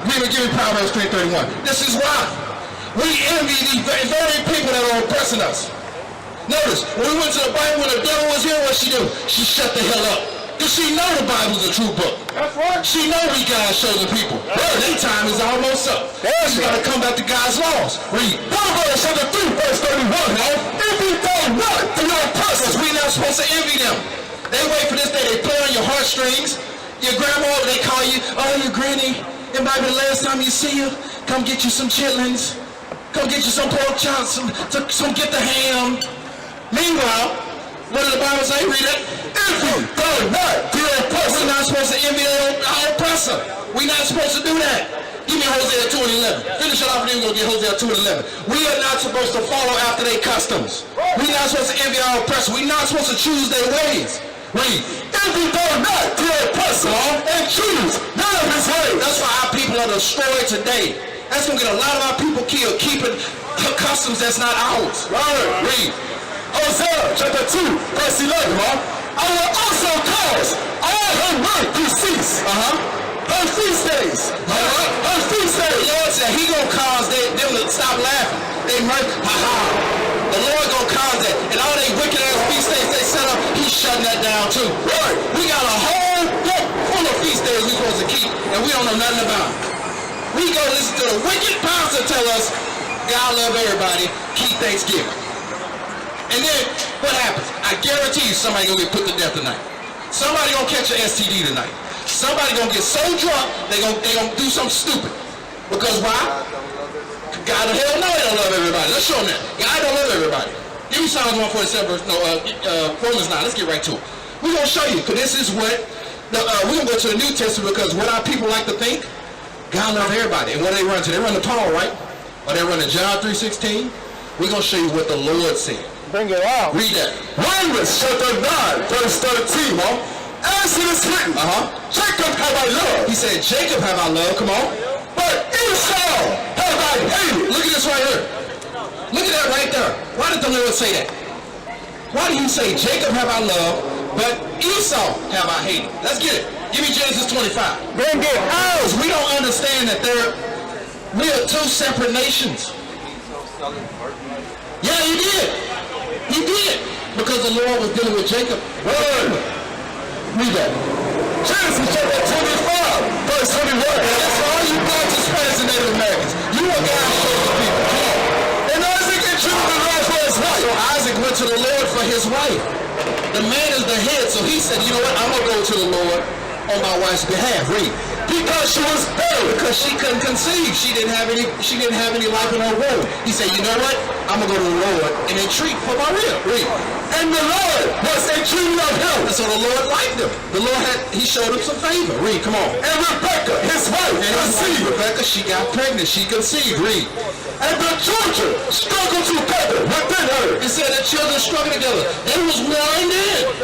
Give me Proverbs 3:31. This is why. We envy these very people that are oppressing us. Notice, when we went to the Bible, when the devil was here, what she do? She shut the hell up. Because she know the Bible's a true book. That's right. She know we God's chosen people. Well, their time is almost up. She got to come back to God's laws. Read. Proverbs chapter 3, verse 31, man. Envy them not to your persons. We not supposed to envy them. They wait for this day. They play on your heartstrings. Your grandma, they call you, oh, your granny. It might be the last time you see her. Come get you some chitlins. Come get you some pork chops. Some get the ham. Meanwhile, what does the Bible say? Read it. Envy them not to your persons. We're not supposed to envy our oppressor. We're not supposed to do that. Give me Hosea 2:11. Finish it off and then we're going to get Hosea 2:11. We are not supposed to follow after their customs. We're not supposed to envy our oppressor. We're not supposed to choose their ways. Read. Envy them not to your oppressor and choose none of his ways. That's why our people are destroyed today. That's going to get a lot of our people killed, keeping customs that's not ours. Right. Read. Hosea chapter 2, verse 11. I will also cause all her work to cease. Her feast days. Her feast days. The Lord said he gonna cause them to stop laughing. They might, the Lord gonna cause that. And all they wicked ass feast days they set up, he's shutting that down too. Right. We got a whole book full of feast days we supposed to keep, and we don't know nothing about it. We go listen to the wicked pastor tell us, God love everybody, keep Thanksgiving. And then, what happens? I guarantee you somebody gonna get put to death tonight. Somebody gonna catch an STD tonight. Somebody gonna get so drunk, they gonna do something stupid. Because why? God, hell no, they don't love everybody. Let's show them that. God don't love everybody. Give me Psalms 147, verse, Romans 9. Let's get right to it. We're gonna show you, because this is what, we're gonna go to the New Testament, because what our people like to think, God love everybody. And what do they run to? They run to Paul, right? Or they run to John 3:16. We're gonna show you what the Lord said. Bring it out. Read that. Romans chapter 9, verse 13, As it is written, Jacob have I loved. He said, Jacob have I loved, come on. But Esau have I hated. Look at this right here. Look at that right there. Why did the Lord say that? Why did he say, Jacob have I loved, but Esau have I hated? Let's get it. Give me Genesis 25. Bring it out. We don't understand that we are two separate nations. Yeah, he did. He did. Because the Lord was dealing with Jacob. Read that. Genesis chapter 25, verse 21. That's for all you blacks, Hispanics, and Native Americans. You are God's chosen people. Come on. And Isaac entreated the Lord for his wife. So Isaac went to the Lord for his wife. The man is the head, so he said, you know what? I'm going to go to the Lord on my wife's behalf. Read. Because she was barren, because she couldn't conceive. She didn't have any life in her womb. He said, you know what? I'm going to go to the Lord and entreat for my rib. Read. And the Lord was entreated of him. And so the Lord liked him. The Lord he showed him some favor. Read, come on. And Rebecca, his wife, conceived. Rebecca, she got pregnant. She conceived. Read. And the children struggled together within her. It said the children struggled together. They was warring then.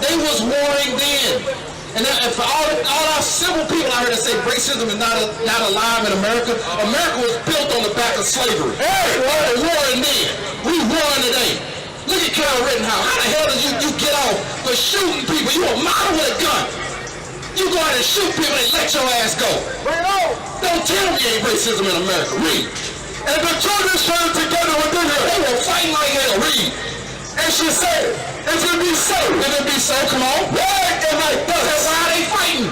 They was warring then. And for all our civil people out here that say racism is not alive in America, America was built on the back of slavery. Hey, we're warring then. We warring today. Look at Carol Rittenhouse. How the hell did you get off for shooting people? You a model with a gun. You go out and shoot people and let your ass go. Bring it on. Don't tell me ain't racism in America. Read. And the children struggled together within her. They were fighting like hell. Read. And she said, if it be so, come on. Why am I thus? That's why they fighting.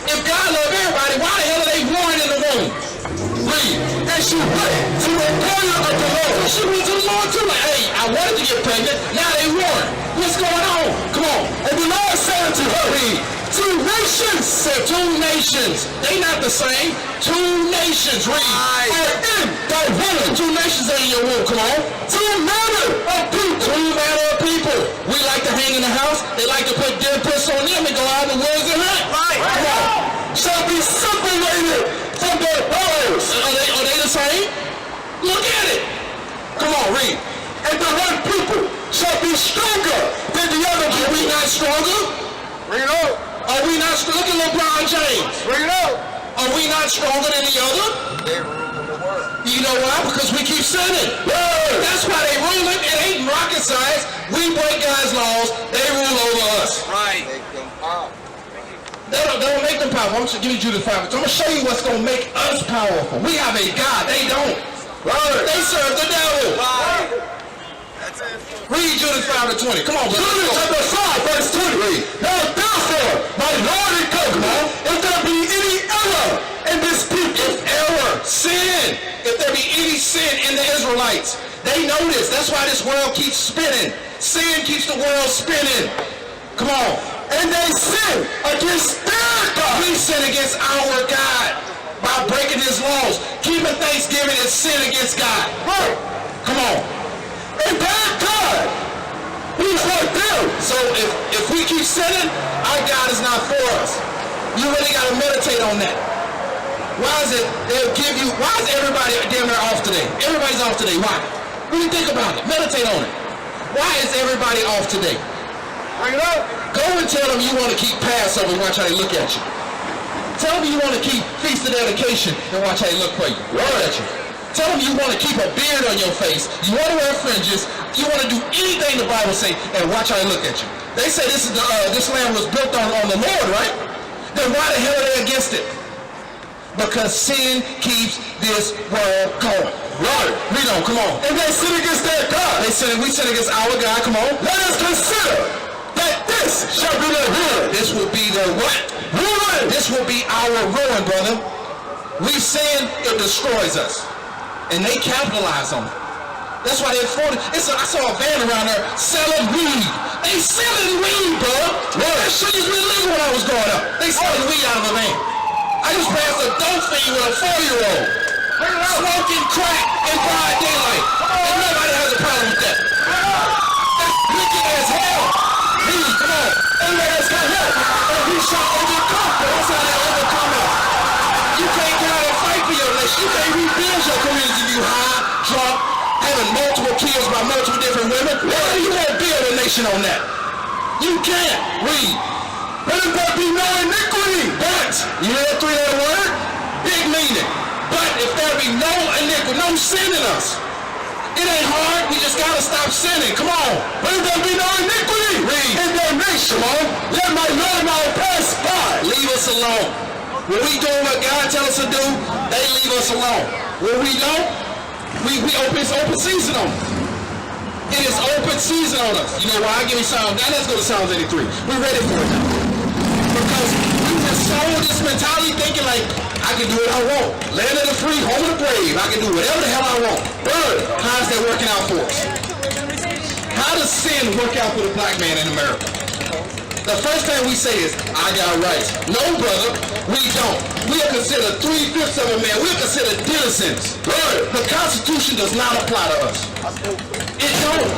If God love everybody, why the hell are they warring in the womb? Read. And she went to the prayer of the Lord. She went to the Lord too. Like, hey, I wanted to get pregnant. Now they warring. What's going on? Come on. And the Lord said unto her, read. Two nations. Said two nations. They not the same. Two nations. Read. Are in thy womb. Two nations are in your womb. Come on. Two manner of people. Two manner of people. We like to hang in the house. They like to put dead puss on them and go out in the woods and hunt. Right. Come on. Shall be separated from their brothers. Are they the same? Look at it. Come on, read. And the one people shall be stronger than the other. Are we not stronger? Bring it up. Are we not stronger? Look at LeBron James. Bring it up. Are we not stronger than the other? They rule the world. You know why? Because we keep sinning. That's why they rule it. It ain't rocket science. We break God's laws. They rule over us. Right. They don't make them them powerful. I'm going to give you Judas 5. So I'm going to show you what's going to make us powerful. We have a God. They don't. Right. They serve the devil. Right. Read Judas 5:20. Come on, brother. Judas chapter 5, verse 20. Read. Now therefore, my Lord and governor, if there be any error in this people, sin, if there be any sin in the Israelites, they know this. That's why this world keeps spinning. Sin keeps the world spinning. Come on. And they sin against their God. We sin against our God by breaking his laws. Keeping Thanksgiving is sin against God. Right. Come on. And their God, he's right there. So if we keep sinning, our God is not for us. You really got to meditate on that. Why is it they'll give you, why is everybody damn near off today? Everybody's off today. Why? Really think about it. Meditate on it. Why is everybody off today? Bring it up. Go and tell them you want to keep Passover and watch how they look at you. Tell them you want to keep Feast of Dedication and watch how they look for you. Look at you. Tell them you want to keep a beard on your face. You want to wear fringes. You want to do anything the Bible say and watch how they look at you. They say this land was built on the Lord, right? Then why the hell are they against it? Because sin keeps this world going. Right. Read on, come on. And they sin against their God. We sin against our God, come on. Let us consider that this shall be their ruin. This will be their what? Ruin. This will be our ruin, brother. We sin, it destroys us. And they capitalize on it. That's why they're 40. I saw a van around there selling weed. They selling weed, bro. That shit is illegal when I was growing up. They selling weed out of the van. I just passed a dope fiend with a 4-year-old smoking crack in broad daylight, and nobody has a problem with that. That's wicked as hell. Please, come on. And let us come here. And we shall overcome. That's how they overcome us. You can't get out and fight for your nation. You can't rebuild your community if you high, drunk, having multiple kids by multiple different women. Well, you won't build a nation on that. You can't. Read. But if there be no iniquity, but, you hear that 3-letter word? Big meaning. But if there be no iniquity, no sin in us, it ain't hard, we just gotta stop sinning, come on. But if there be no iniquity in their nation, let my Lord now pass by. Leave us alone. When we do what God tells us to do, they leave us alone. When we don't, it's open season on us. It is open season on us. You know why? Give me Psalms. Now let's go to Psalms 83. We're ready for it now. Because we just sold this mentality thinking like, I can do what I want. Land of the free, home of the brave. I can do whatever the hell I want. But how's that working out for us? How does sin work out for the black man in America? The first thing we say is, I got rights. No, brother, we don't. We are considered 3/5 of a man. We are considered citizens. The Constitution does not apply to us. It don't.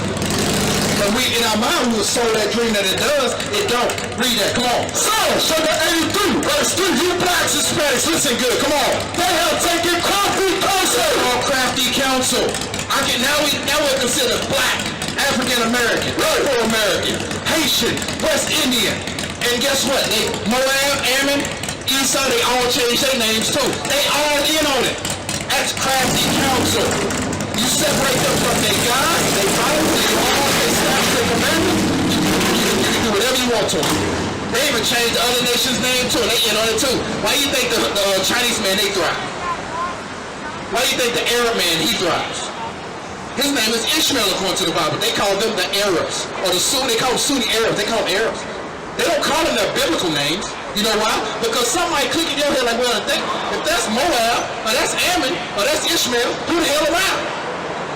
But we, in our mind, we were sold that dream that it does. It don't. Read that. Come on. So, chapter 83, verse 3. You blacks and Hispanics, listen good. Come on. They have taken crafty counsel. Crafty counsel. Now we're considered black, African American, Afro-American, Haitian, West Indian. And guess what? Moab, Ammon, Esau, they all changed their names too. They all in on it. That's crafty counsel. You separate them from their God, they Bible, they law, they statutes, they commandments. You can do whatever you want to them. They even changed the other nation's name too. They in on it too. Why do you think the Chinese man, they thrive? Why do you think the Arab man, he thrives? His name is Ishmael according to the Bible. They call them the Arabs. Or the Sunni, they call them Sunni Arabs. They call them Arabs. They don't call them their biblical names. You know why? Because somebody click in your head like, well, if that's Moab, or that's Ammon, or that's Ishmael, who the hell am I?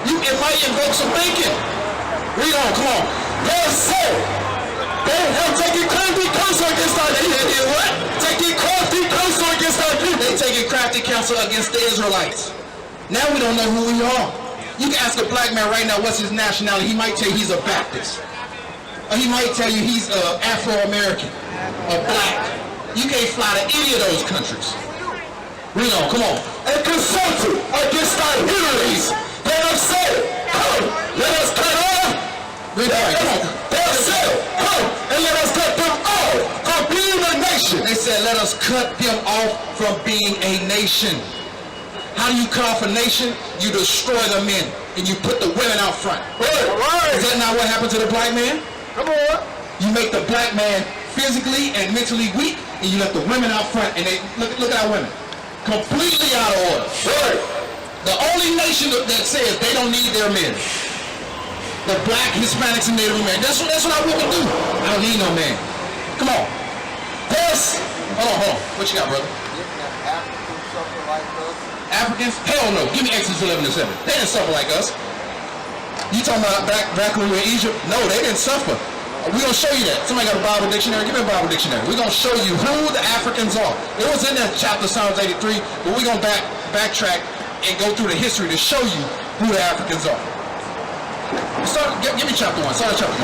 It might invoke some thinking. Read on, come on. They have taken crafty counsel against our people. They did what? Taking crafty counsel against our people. They taking crafty counsel against the Israelites. Now we don't know who we are. You can ask a black man right now what's his nationality. He might tell you he's a Baptist. Or he might tell you he's Afro-American or black. You can't fly to any of those countries. Read on, come on. And consulted against our enemies. They have said, come, let us cut off. Read on, come on. They have said, come, and let us cut them off from being a nation. They said, let us cut them off from being a nation. How do you cut off a nation? You destroy the men, and you put the women out front. Right. Is that not what happened to the black man? Come on. You make the black man physically and mentally weak, and you left the women out front, and they look at our women, completely out of order. Right. The only nation that says they don't need their men, the black, Hispanics, and Native Americans. That's what our women do. I don't need no man. Come on. Plus, hold on. What you got, brother? Africans suffer like us? Africans? Hell no. Give me Exodus 11 and 7. They didn't suffer like us. You talking about back when we were in Egypt? No, they didn't suffer. We're going to show you that. Somebody got a Bible dictionary? Give me a Bible dictionary. We're going to show you who the Africans are. It was in that chapter, Psalms 83, but we're going to backtrack and go through the history to show you who the Africans are. Give me chapter 1. Start at chapter 1.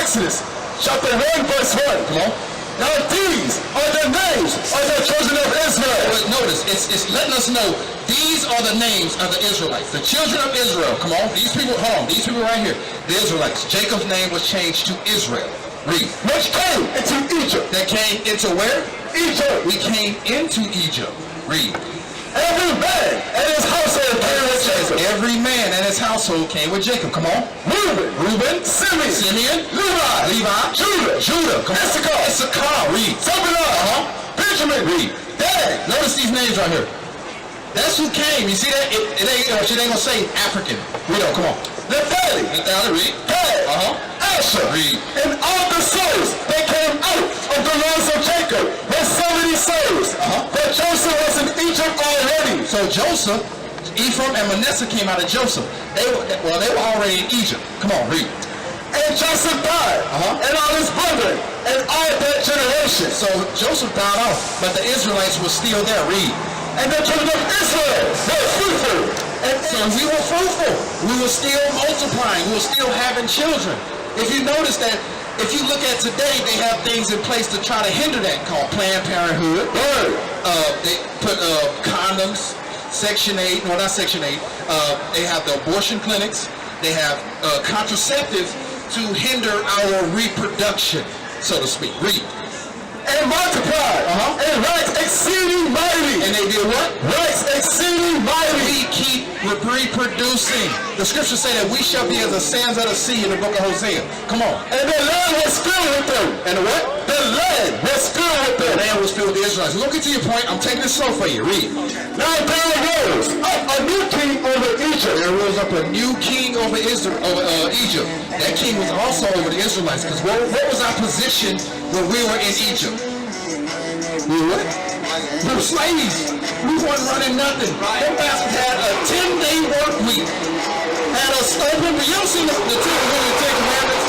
Exodus, chapter 1, verse 1. Come on. Now these are the names of the children of Israel. But notice, it's letting us know these are the names of the Israelites. The children of Israel. Come on. These people, hold on. These people right here. The Israelites. Jacob's name was changed to Israel. Read. Which came into Egypt. That came into where? Egypt. We came into Egypt. Read. Every man and his household came with Jacob. Every man and his household came with Jacob. Come on. Reuben. Simeon. Levi. Judah. Come on. Issachar. Read. Zebulun. Benjamin. Read. Dan. Notice these names right here. That's who came. You see that? It ain't gonna say African. Read on. Come on. Naphtali. Read. Gad. Asher. Read. And all the souls that came out of the loins of Jacob were 70 souls. But Joseph was in Egypt already. So Joseph, Ephraim and Manasseh came out of Joseph. They were already in Egypt. Come on, read. And Joseph died, and all his brethren, and all that generation. So Joseph died off, but the Israelites were still there. Read. And the children of Israel were fruitful. And so we were fruitful. We were still multiplying. We were still having children. If you notice that, if you look at today, they have things in place to try to hinder that, called Planned Parenthood. They put condoms, Section 8, no, not Section 8. They have the abortion clinics. They have contraceptives to hinder our reproduction, so to speak. Read. And multiplied, and waxed exceeding mighty. And they did what? Waxed exceeding mighty. We keep reproducing. The scriptures say that we shall be as the sands of the sea in the book of Hosea. Come on. And the land was filled with them. And the what? The land was filled with them. The land was filled with the Israelites. We're going to get to your point. I'm taking it slow for you. Read. Now there arose up a new king over Egypt. There rose up a new king over Egypt. That king was also over the Israelites. Because what was our position when we were in Egypt? We were what? We were slaves. We weren't running nothing. Them bastards had a 10-day work week. Had us open. But you don't see the Ten Commandments?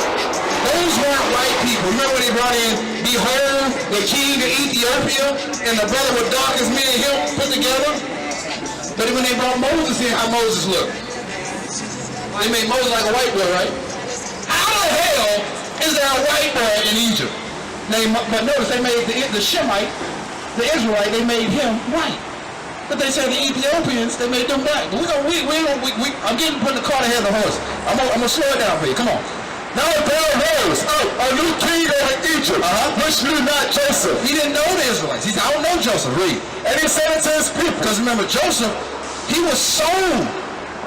Those weren't white people. Remember when they brought in, behold, the king of Ethiopia, and the brother was dark as me and him put together? But when they brought Moses in, how Moses looked? They made Moses like a white boy, right? How the hell is there a white boy in Egypt? But notice they made the Shemite, the Israelite, they made him white. But they said the Ethiopians, they made them black. But I'm getting putting the cart ahead of the horse. I'm gonna slow it down for you. Come on. Now there arose a new king over Egypt, which knew not Joseph. He didn't know the Israelites. He said, I don't know Joseph. Read. And he said it to his people. Because remember, Joseph, he was sold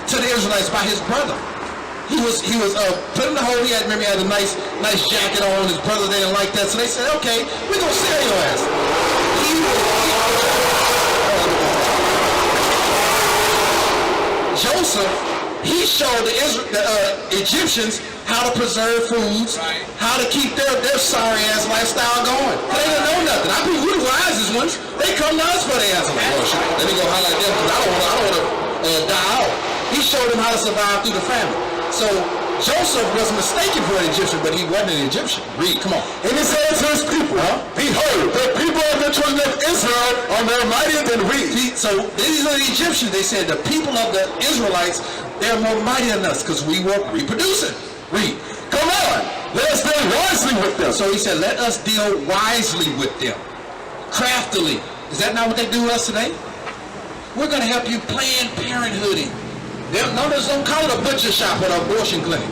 to the Israelites by his brother. He was put in the hole. He had a nice jacket on. His brother didn't like that, so they said, "Okay, we're gonna sell your ass." Joseph, he showed the Egyptians how to preserve foods, how to keep their sorry ass lifestyle going. They didn't know nothing. I mean, we're the wisest ones. They come to us for their answer. Like, oh shit, let me go highlight them because I don't want to die out. He showed them how to survive through the famine. So Joseph was mistaken for an Egyptian, but he wasn't an Egyptian. Read, come on. And he said to his people, behold, the people of the children of Israel are more mighty than we. So these are the Egyptians. They said the people of the Israelites, they're more mighty than us because we were reproducing. Read. Come on, let us deal wisely with them. So he said, let us deal wisely with them. Craftily. Is that not what they do with us today? We're going to help you Planned Parenthooding. Don't call it a butcher shop or an abortion clinic.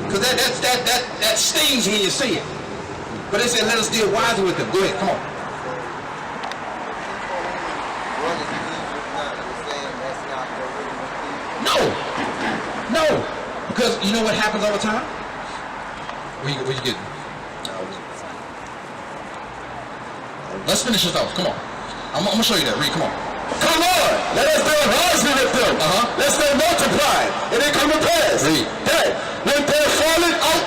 Because that stings when you see it. But they said, let us deal wisely with them. Go ahead, come on. No. Because you know what happens all the time? Where you getting? Let's finish this off. Come on. I'm going to show you that. Read. Come on. Come on, let us deal wisely with them. Let's they multiply. And it come to pass that when they're falling out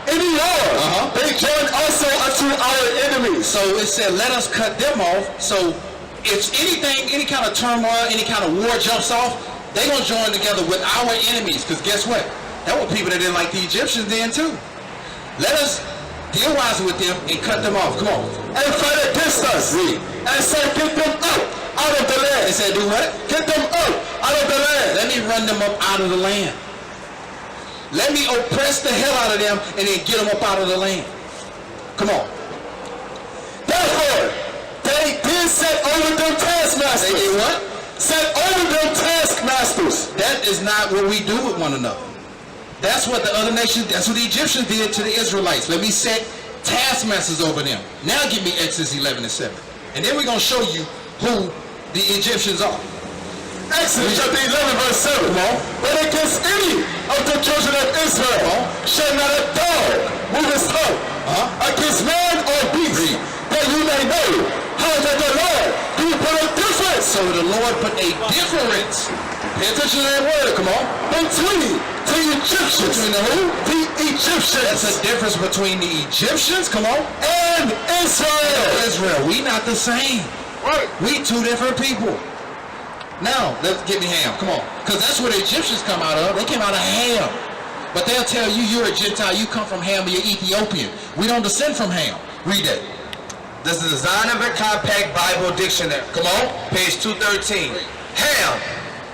in the Lord, they join also unto our enemies. So it said, let us cut them off. So if anything, any kind of turmoil, any kind of war jumps off, they're going to join together with our enemies. Because guess what? That were people that didn't like the Egyptians then too. Let us deal wisely with them and cut them off. Come on. And fight against us. And so get them out of the land. They said, do what? Get them out of the land. Let me run them up out of the land. Let me oppress the hell out of them and then get them up out of the land. Come on. Therefore, they did set over them taskmasters. They did what? Set over them taskmasters. That is not what we do with one another. That's what the other nations, that's what the Egyptians did to the Israelites. Let me set taskmasters over them. Now give me Exodus 11:7. And then we're going to show you who the Egyptians are. Exodus chapter 11 verse 7. But against any of the children of Israel shall not a dog move his tongue against man or beast, that you may know how that the Lord do put a difference. So the Lord put a difference. Pay attention to that word, come on. Between the Egyptians. Between the who? The Egyptians. That's a difference between the Egyptians, come on, and Israel. Israel. We not the same. Right. We two different people. Now, let's get me Ham. Come on. Because that's where the Egyptians come out of. They came out of Ham. But they'll tell you you're a Gentile. You come from Ham, you're Ethiopian. We don't descend from Ham. Read that. This is the Zion Compact Bible Dictionary. Come on. Page 213. Ham,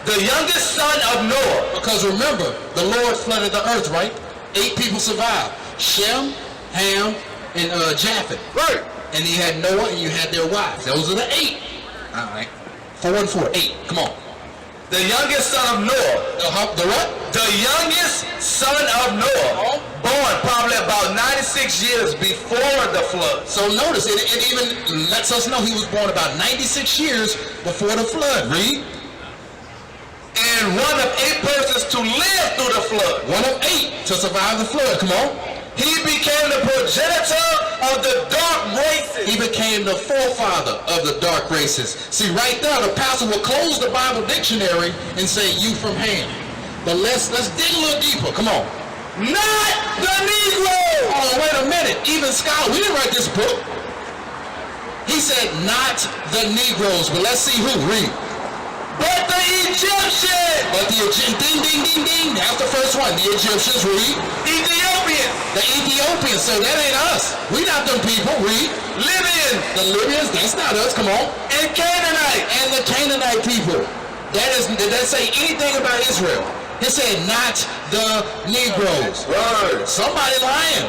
the youngest son of Noah. Because remember, the Lord flooded the earth, right? 8 people survived. Shem, Ham, and Japheth. Right. And you had Noah and you had their wives. Those are the 8. All right. 4 and 4. 8. Come on. The youngest son of Noah. The what? The youngest son of Noah. Born probably about 96 years before the flood. So notice, it even lets us know he was born about 96 years before the flood. Read. And one of 8 persons to live through the flood. One of 8 to survive the flood. Come on. He became the progenitor of the dark races. He became the forefather of the dark races. See, right there, the pastor will close the Bible dictionary and say, you from Ham. But let's dig a little deeper. Come on. Not the Negro. Oh, wait a minute. Even scholar, we didn't write this book. He said, not the Negroes. But let's see who. Read. But the Egyptians. But the Egyptians, ding, ding, ding, ding. That's the first one. The Egyptians, read. Ethiopians. The Ethiopians, so that ain't us. We not them people, read. Libyans. The Libyans, that's not us, come on. And Canaanite. And the Canaanite people. Did that say anything about Israel? It said not the Negroes. Right. Somebody lying.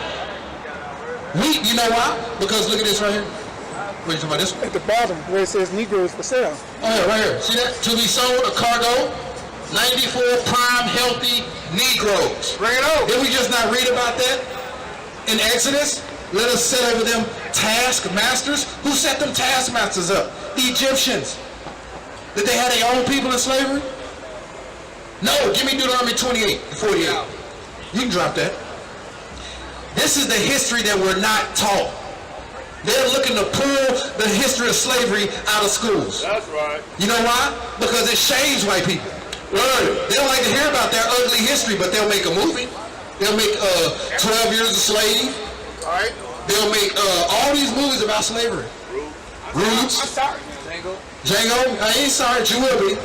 You know why? Because look at this right here. What are you talking about, this one? At the bottom where it says Negroes for sale. Oh yeah, right here. See that? To be sold, a cargo, 94 prime healthy Negroes. Bring it out. Did we just not read about that in Exodus? Let us set over them taskmasters. Who set them taskmasters up? The Egyptians. Did they have their own people in slavery? No, give me Deuteronomy 28, 48. You can drop that. This is the history that we're not taught. They're looking to pull the history of slavery out of schools. That's right. You know why? Because it shames white people. They don't like to hear about their ugly history, but they'll make a movie. They'll make 12 Years a Slave. All right. They'll make all these movies about slavery. Roots. Sorry. Django. I ain't sorry, you will be.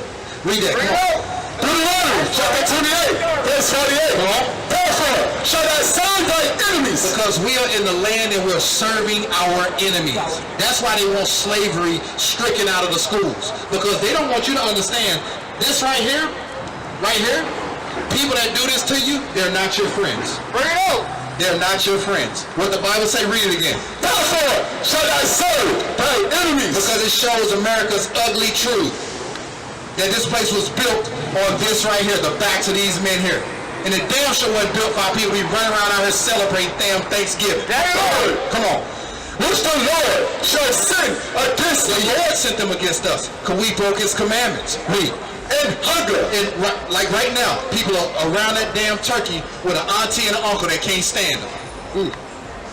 Read that. Bring Come it on. out. Deuteronomy chapter 28, verse 48. Therefore, shall thou serve thy enemies. Because we are in the land and we're serving our enemies. That's why they want slavery stricken out of the schools. Because they don't want you to understand this right here, people that do this to you, they're not your friends. Bring it out. They're not your friends. What the Bible say, read it again. Therefore shall thou serve thy enemies. Because it shows America's ugly truth. That this place was built on this right here, the backs of these men here. And it damn sure wasn't built by people we run around out here celebrating damn Thanksgiving. Lord. Come on. Which the Lord shall send against The thee. Lord sent them against us because we broke his commandments. Read. And hunger. And like right now, people are around that damn turkey with an auntie and an uncle that can't stand them.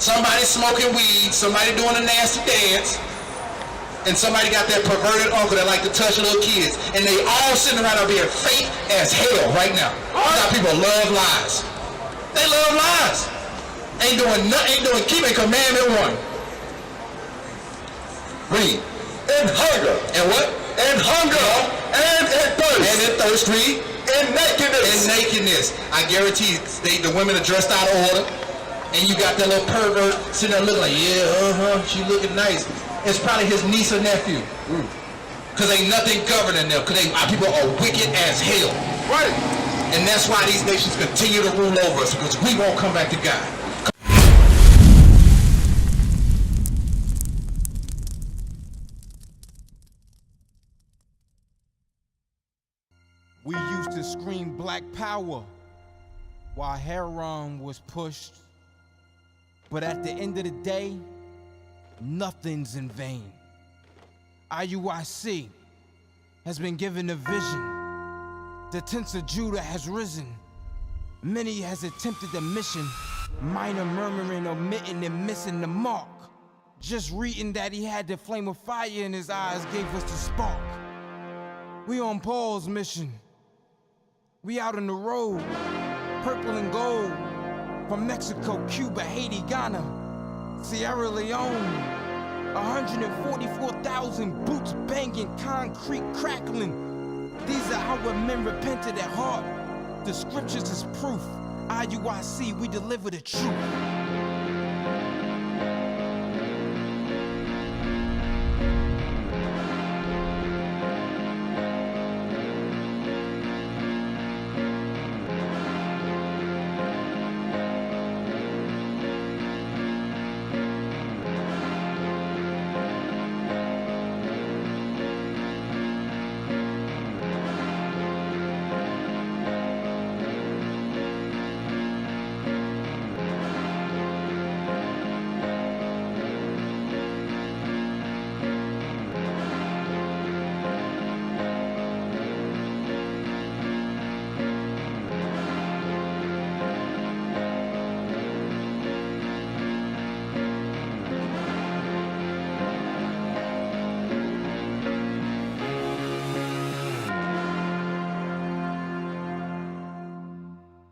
Somebody smoking weed, somebody doing a nasty dance. and somebody got that perverted uncle that like to touch little kids, and they all sitting around there being fake as hell right now. Now people love lies. They love lies. Ain't doing nothing, ain't doing keeping commandment one. Read. In hunger. And what? In hunger. And in thirst. And in thirst. Read. In nakedness. In nakedness. I guarantee the women are dressed out of order, and you got that little pervert sitting there looking like, yeah, she looking nice. It's probably his niece or nephew. Because ain't nothing governing them. Because our people are wicked as hell. Right. And that's why these nations continue to rule over us, because we won't come back to God. We used to scream black power while heroin was pushed. But at the end of the day, nothing's in vain. IUIC has been given a vision. The tents of Judah has risen. Many has attempted the mission. Minor murmuring, omitting, and missing the mark. Just reading that he had the flame of fire in his eyes gave us the spark. We on Paul's mission. We out on the road, purple and gold. From Mexico, Cuba, Haiti, Ghana, Sierra Leone. 144,000 boots banging, concrete crackling. These are our men repented at heart. The scriptures is proof. IUIC, we deliver the truth.